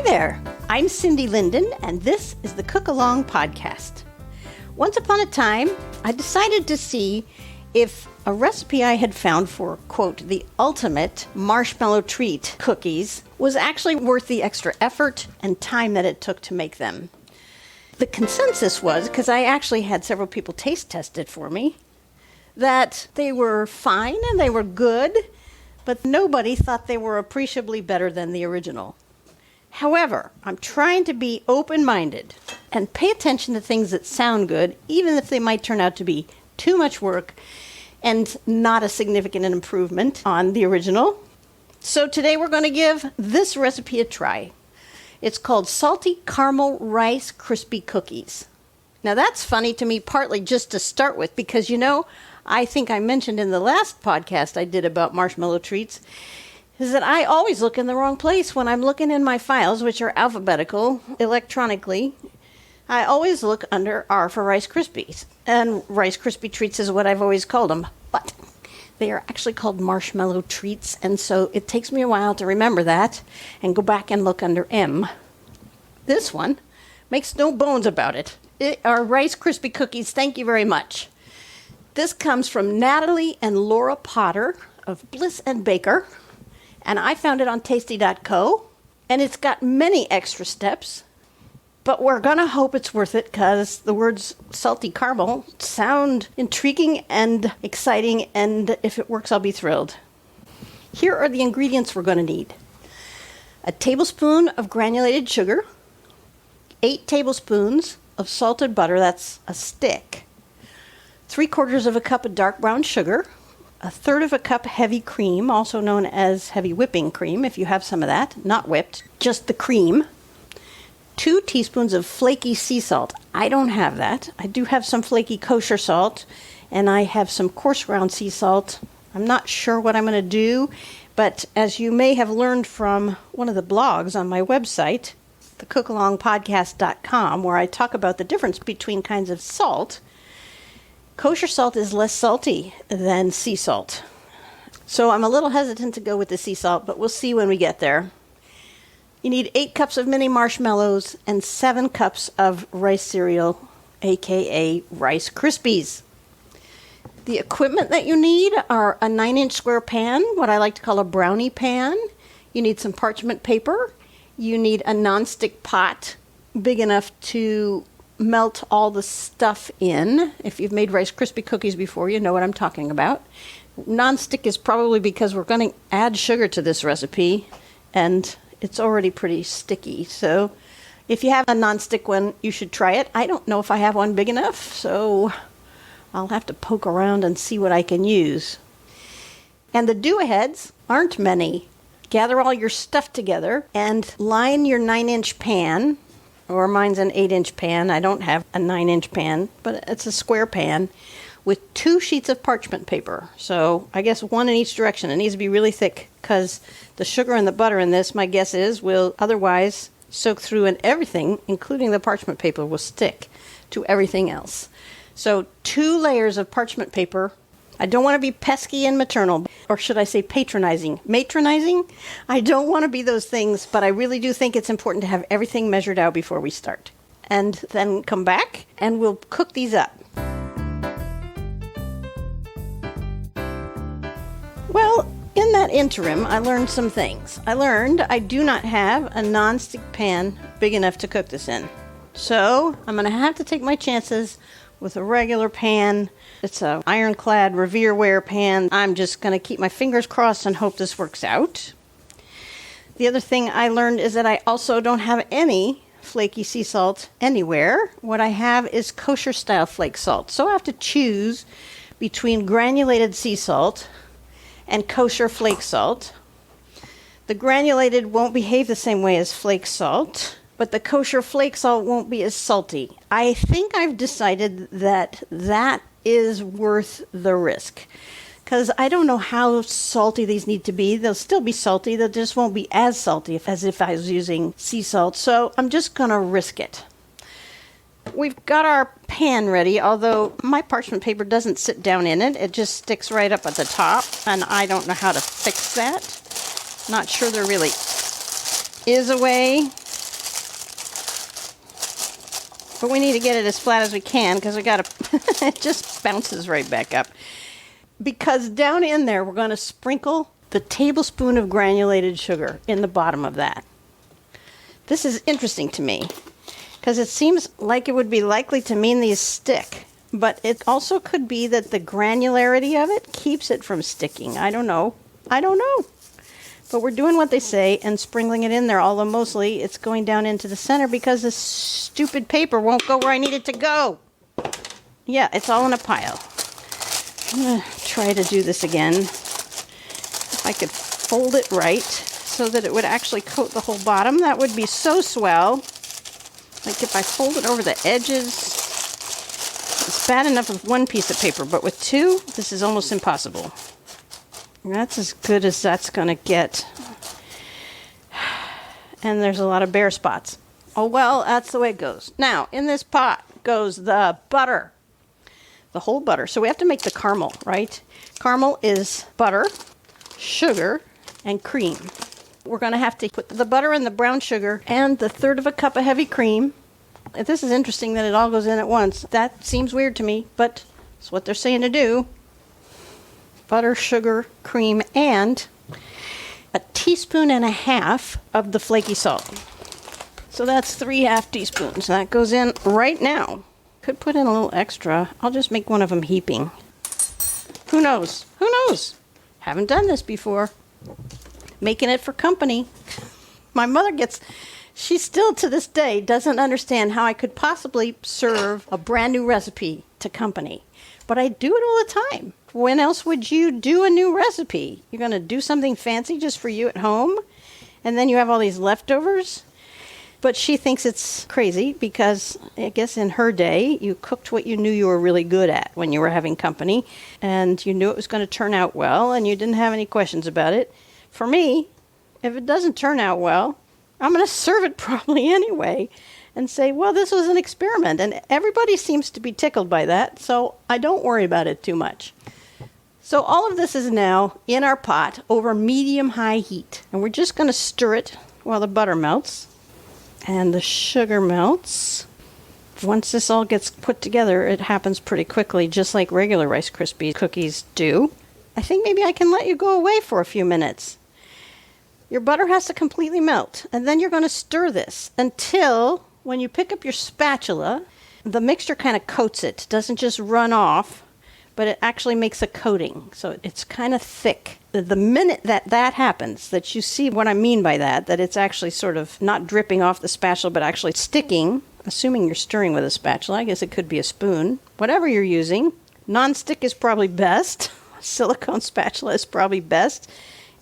Hi there, I'm Cindy Linden, and this is the Cook Along Podcast. Once upon a time, I decided to see if a recipe I had found for, quote, the ultimate marshmallow treat cookies was actually worth the extra effort and time that it took to make them. The consensus was, because I actually had several people taste test it for me, that they were fine and they were good, but nobody thought they were appreciably better than the original. However, I'm trying to be open-minded and pay attention to things that sound good, even if they might turn out to be too much work and not a significant improvement on the original. So today we're going to give this recipe a try. It's called Salty Caramel Rice Krispie Cookies. Now that's funny to me, partly just to start with, because I think I mentioned in the last podcast I did about marshmallow treats, is that I always look in the wrong place when I'm looking in my files, which are alphabetical, electronically. I always look under R for Rice Krispies. And Rice Krispie treats is what I've always called them. But they are actually called marshmallow treats, and so it takes me a while to remember that and go back and look under M. This one makes no bones about it. It are Rice Krispie cookies, thank you very much. This comes from Natalie and Laura Potter of Bliss and Baker. And I found it on tasty.co, and it's got many extra steps, but we're going to hope it's worth it because the words salty caramel sound intriguing and exciting, and if it works, I'll be thrilled. Here are the ingredients we're going to need. A tablespoon of granulated sugar, 8 tablespoons of salted butter, that's a stick, 3/4 of a cup of dark brown sugar, 1/3 of a cup heavy cream, also known as heavy whipping cream, if you have some of that, not whipped, just the cream. 2 teaspoons of flaky sea salt. I don't have that. I do have some flaky kosher salt, and I have some coarse ground sea salt. I'm not sure what I'm going to do, but as you may have learned from one of the blogs on my website, thecookalongpodcast.com, where I talk about the difference between kinds of salt, kosher salt is less salty than sea salt. So I'm a little hesitant to go with the sea salt, but we'll see when we get there. You need 8 cups of mini marshmallows and 7 cups of rice cereal, aka Rice Krispies. The equipment that you need are a 9-inch square pan, what I like to call a brownie pan. You need some parchment paper. You need a nonstick pot big enough to melt all the stuff in. If you've made Rice Krispie cookies before, you know what I'm talking about. Non-stick is probably because we're going to add sugar to this recipe, and it's already pretty sticky. So if you have a non-stick one, you should try it. I don't know if I have one big enough, so I'll have to poke around and see what I can use. And the do-aheads aren't many. Gather all your stuff together and line your 9-inch pan, or mine's an 8-inch pan. I don't have a 9-inch pan, but it's a square pan with 2 sheets of parchment paper. So I guess 1 in each direction. It needs to be really thick because the sugar and the butter in this, my guess is, will otherwise soak through, and everything, including the parchment paper, will stick to everything else. So 2 layers of parchment paper. I don't want to be pesky and maternal, or should I say patronizing? Matronizing? I don't want to be those things, but I really do think it's important to have everything measured out before we start. And then come back and we'll cook these up. Well, in that interim, I learned some things. I learned I do not have a non-stick pan big enough to cook this in. So I'm going to have to take my chances with a regular pan. It's an ironclad Revereware pan. I'm just going to keep my fingers crossed and hope this works out. The other thing I learned is that I also don't have any flaky sea salt anywhere. What I have is kosher style flake salt. So I have to choose between granulated sea salt and kosher flake salt. The granulated won't behave the same way as flake salt, but the kosher flake salt won't be as salty. I think I've decided that that is worth the risk, because I don't know how salty these need to be. They'll still be salty, they just won't be as salty as if I was using sea salt, so I'm just going to risk it. We've got our pan ready, although my parchment paper doesn't sit down in it. It just sticks right up at the top, and I don't know how to fix that. Not sure there really is a way. But we need to get it as flat as we can because we got to, it just bounces right back up. Because down in there, we're going to sprinkle the tablespoon of granulated sugar in the bottom of that. This is interesting to me because it seems like it would be likely to mean these stick. But it also could be that the granularity of it keeps it from sticking. I don't know. But we're doing what they say and sprinkling it in there, although mostly it's going down into the center because this stupid paper won't go where I need it to go. Yeah, it's all in a pile. I'm going to try to do this again. If I could fold it right so that it would actually coat the whole bottom, that would be so swell. Like if I fold it over the edges, it's bad enough with one piece of paper, but with two, this is almost impossible. That's as good as that's going to get. And there's a lot of bare spots. Oh, well, that's the way it goes. Now, in this pot goes the butter. The whole butter. So we have to make the caramel, right? Caramel is butter, sugar, and cream. We're going to have to put the butter and the brown sugar and the third of a cup of heavy cream. This is interesting that it all goes in at once. That seems weird to me, but it's what they're saying to do. Butter, sugar, cream, and a teaspoon and a half of the flaky salt. So that's 3/2 teaspoons. That goes in right now. Could put in a little extra. I'll just make one of them heaping. Who knows? Who knows? Haven't done this before. Making it for company. My mother she still to this day doesn't understand how I could possibly serve a brand new recipe to company. But I do it all the time. When else would you do a new recipe? You're going to do something fancy just for you at home, and then you have all these leftovers? But she thinks it's crazy because I guess in her day, you cooked what you knew you were really good at when you were having company, and you knew it was going to turn out well, and you didn't have any questions about it. For me, if it doesn't turn out well, I'm going to serve it probably anyway and say, well, this was an experiment. And everybody seems to be tickled by that, so I don't worry about it too much. So all of this is now in our pot over medium-high heat. And we're just going to stir it while the butter melts and the sugar melts. Once this all gets put together, it happens pretty quickly, just like regular Rice Krispie cookies do. I think maybe I can let you go away for a few minutes. Your butter has to completely melt, and then you're going to stir this until when you pick up your spatula, the mixture kind of coats it. It doesn't just run off, but it actually makes a coating. So it's kind of thick. The minute that happens, that you see what I mean by that it's actually sort of not dripping off the spatula, but actually sticking, assuming you're stirring with a spatula. I guess it could be a spoon. Whatever you're using. Non-stick is probably best. Silicone spatula is probably best.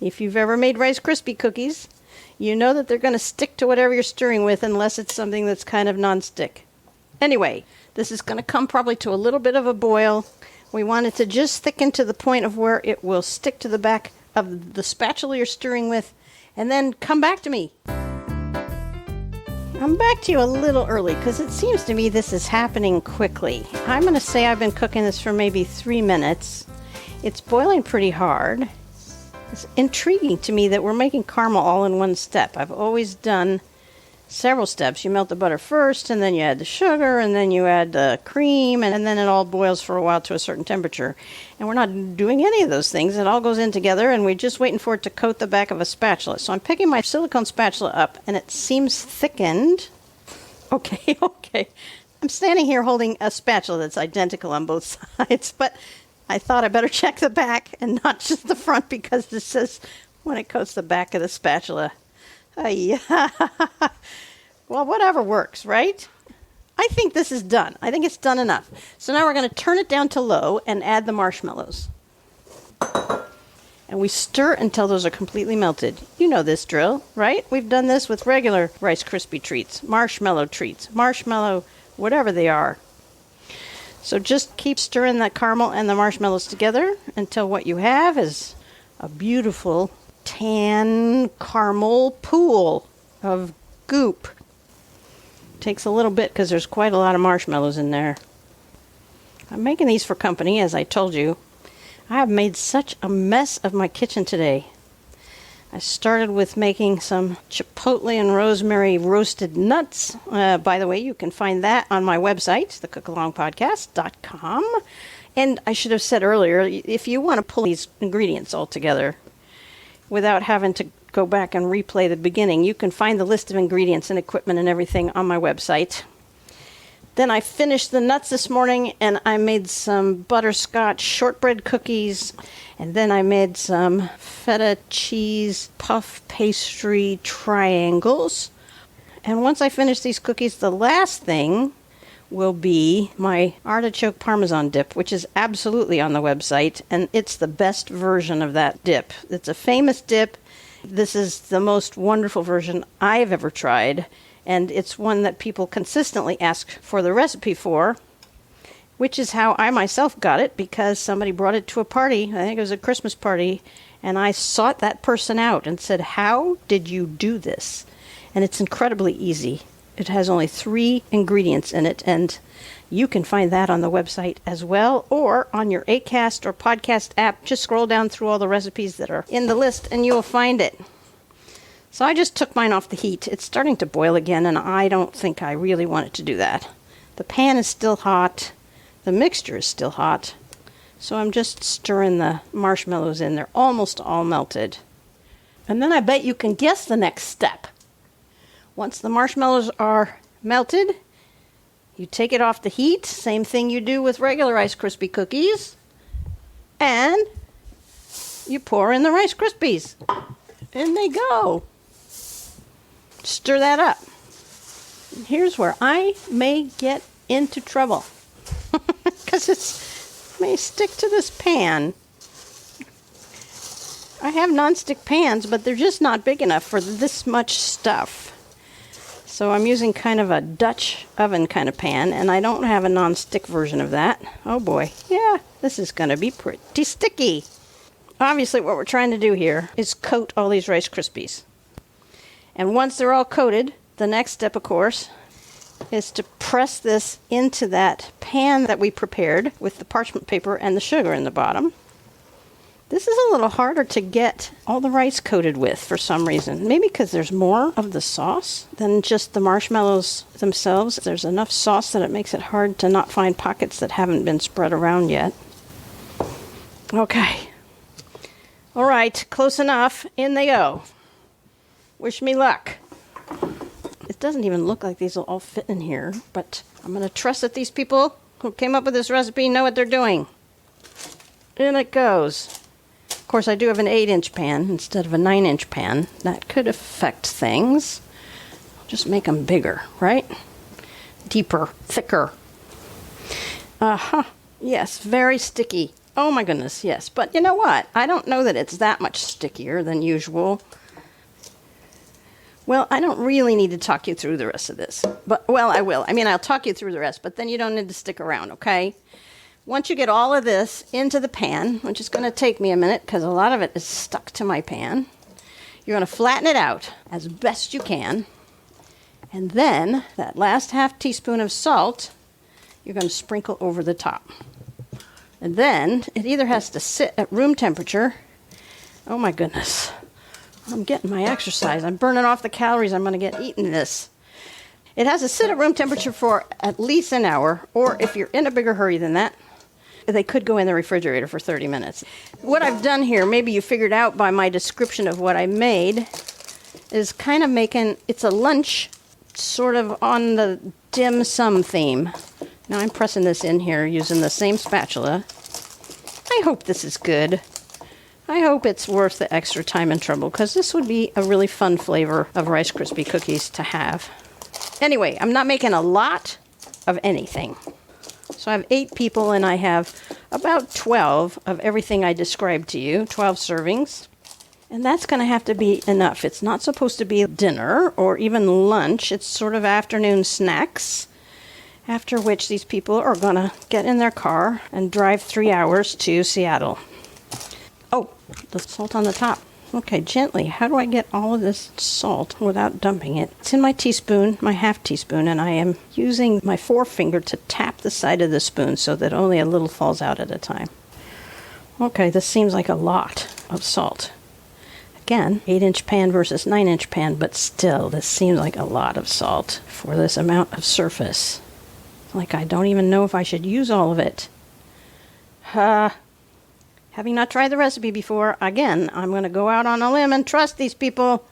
If you've ever made Rice Krispie cookies, you know that they're going to stick to whatever you're stirring with unless it's something that's kind of non-stick. Anyway, this is going to come probably to a little bit of a boil. We want it to just thicken to the point of where it will stick to the back of the spatula you're stirring with, and then come back to me. I'm back to you a little early because it seems to me this is happening quickly. I'm going to say I've been cooking this for maybe 3 minutes. It's boiling pretty hard. It's intriguing to me that we're making caramel all in one step. I've always done several steps. You melt the butter first, and then you add the sugar, and then you add the cream, and then it all boils for a while to a certain temperature. And we're not doing any of those things. It all goes in together, and we're just waiting for it to coat the back of a spatula. So I'm picking my silicone spatula up, and it seems thickened. Okay. I'm standing here holding a spatula that's identical on both sides, but I thought I better check the back and not just the front because this says when it coats the back of the spatula. Yeah. Well, whatever works, right? I think this is done. I think it's done enough. So now we're going to turn it down to low and add the marshmallows. And we stir until those are completely melted. You know this drill, right? We've done this with regular Rice Krispie treats, marshmallow, whatever they are. So just keep stirring that caramel and the marshmallows together until what you have is a beautiful tan caramel pool of goop. Takes a little bit because there's quite a lot of marshmallows in there. I'm making these for company, as I told you. I have made such a mess of my kitchen today. I started with making some chipotle and rosemary roasted nuts. By the way, you can find that on my website, thecookalongpodcast.com. And I should have said earlier, if you want to pull these ingredients all together without having to go back and replay the beginning, you can find the list of ingredients and equipment and everything on my website. Then I finished the nuts this morning, and I made some butterscotch shortbread cookies, and then I made some feta cheese puff pastry triangles. And once I finish these cookies, the last thing will be my Artichoke Parmesan Dip, which is absolutely on the website, and it's the best version of that dip. It's a famous dip. This is the most wonderful version I've ever tried, and it's one that people consistently ask for the recipe for, which is how I myself got it, because somebody brought it to a party. I think it was a Christmas party, and I sought that person out and said, "How did you do this?" And it's incredibly easy. It has only 3 ingredients in it, and you can find that on the website as well, or on your Acast or podcast app. Just scroll down through all the recipes that are in the list, and you'll find it. So I just took mine off the heat. It's starting to boil again, and I don't think I really want it to do that. The pan is still hot. The mixture is still hot. So I'm just stirring the marshmallows in. They're almost all melted. And then I bet you can guess the next step. Once the marshmallows are melted, you take it off the heat, same thing you do with regular Rice Krispie cookies, and you pour in the Rice Krispies. In they go. Stir that up. And here's where I may get into trouble, because it may stick to this pan. I have nonstick pans, but they're just not big enough for this much stuff. So I'm using kind of a Dutch oven kind of pan, and I don't have a non-stick version of that. Oh boy, yeah, this is going to be pretty sticky. Obviously what we're trying to do here is coat all these Rice Krispies. And once they're all coated, the next step, of course, is to press this into that pan that we prepared with the parchment paper and the sugar in the bottom. This is a little harder to get all the rice coated with for some reason. Maybe because there's more of the sauce than just the marshmallows themselves. There's enough sauce that it makes it hard to not find pockets that haven't been spread around yet. Okay. All right, close enough. In they go. Wish me luck. It doesn't even look like these will all fit in here, but I'm going to trust that these people who came up with this recipe know what they're doing. In it goes. Of course, I do have an 8-inch pan instead of a 9-inch pan. That could affect things. Just make them bigger, right? Deeper, thicker. Yes, very sticky. Oh my goodness, yes. But you know what? I don't know that it's that much stickier than usual. Well, I don't really need to talk you through the rest of this. But, well, I will. I mean, I'll talk you through the rest, but then you don't need to stick around, okay? Once you get all of this into the pan, which is going to take me a minute because a lot of it is stuck to my pan, you're going to flatten it out as best you can. And then that last half teaspoon of salt, you're going to sprinkle over the top. And then it either has to sit at room temperature. Oh my goodness. I'm getting my exercise. I'm burning off the calories I'm going to get eating this. It has to sit at room temperature for at least an hour, or if you're in a bigger hurry than that, they could go in the refrigerator for 30 minutes. What I've done here, maybe you figured out by my description of what I made, is kind of making, it's a lunch sort of on the dim sum theme. Now I'm pressing this in here using the same spatula. I hope this is good. I hope it's worth the extra time and trouble, because this would be a really fun flavor of Rice Krispie cookies to have. Anyway, I'm not making a lot of anything. So I have 8 people, and I have about 12 of everything I described to you, 12 servings. And that's going to have to be enough. It's not supposed to be dinner or even lunch. It's sort of afternoon snacks, after which these people are going to get in their car and drive 3 hours to Seattle. Oh, the salt on the top. Okay, gently. How do I get all of this salt without dumping it? It's in my teaspoon, my half teaspoon, and I am using my forefinger to tap the side of the spoon so that only a little falls out at a time. Okay, this seems like a lot of salt. again, 8-inch pan versus 9-inch pan, but still, this seems like a lot of salt for this amount of surface. Like I don't even know if I should use all of it. Having not tried the recipe before, again, I'm going to go out on a limb and trust these people.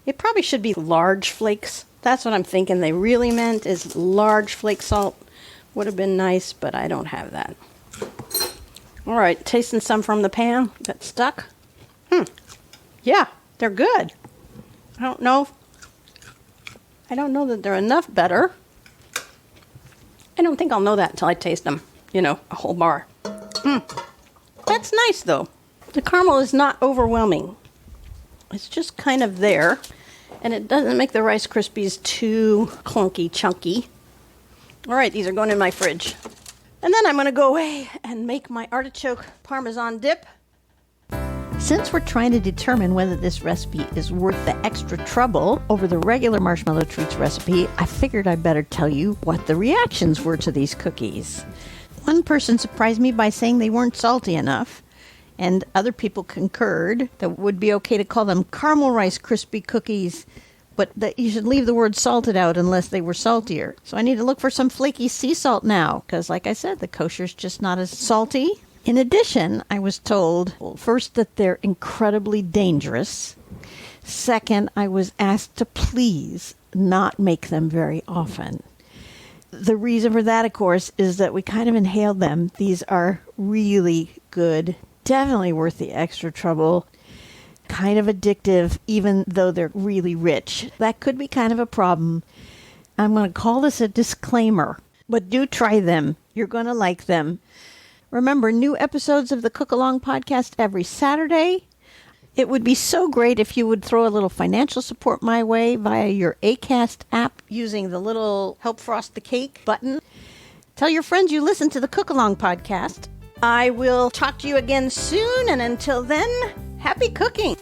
It probably should be large flakes. That's what I'm thinking they really meant, is large flake salt. Would have been nice, but I don't have that. All right, tasting some from the pan that stuck. Yeah, they're good. I don't know that they're enough better. I don't think I'll know that until I taste them, a whole bar. That's nice, though. The caramel is not overwhelming. It's just kind of there, and it doesn't make the Rice Krispies too clunky, chunky. All right, these are going in my fridge. And then I'm going to go away and make my artichoke parmesan dip. Since we're trying to determine whether this recipe is worth the extra trouble over the regular marshmallow treats recipe, I figured I'd better tell you what the reactions were to these cookies. One person surprised me by saying they weren't salty enough, and other people concurred that it would be okay to call them caramel Rice Krispie cookies, but that you should leave the word salted out unless they were saltier. So I need to look for some flaky sea salt now, because like I said, the kosher's just not as salty. In addition, I was told, first, that they're incredibly dangerous. Second, I was asked to please not make them very often. The reason for that, of course, is that we kind of inhaled them. These are really good, definitely worth the extra trouble. Kind of addictive, even though they're really rich. That could be kind of a problem. I'm going to call this a disclaimer, but do try them. You're going to like them. Remember, new episodes of the Cook Along podcast every Saturday. It would be so great if you would throw a little financial support my way via your Acast app using the little Help Frost the Cake button. Tell your friends you listen to the Cook Along podcast. I will talk to you again soon, and until then, happy cooking!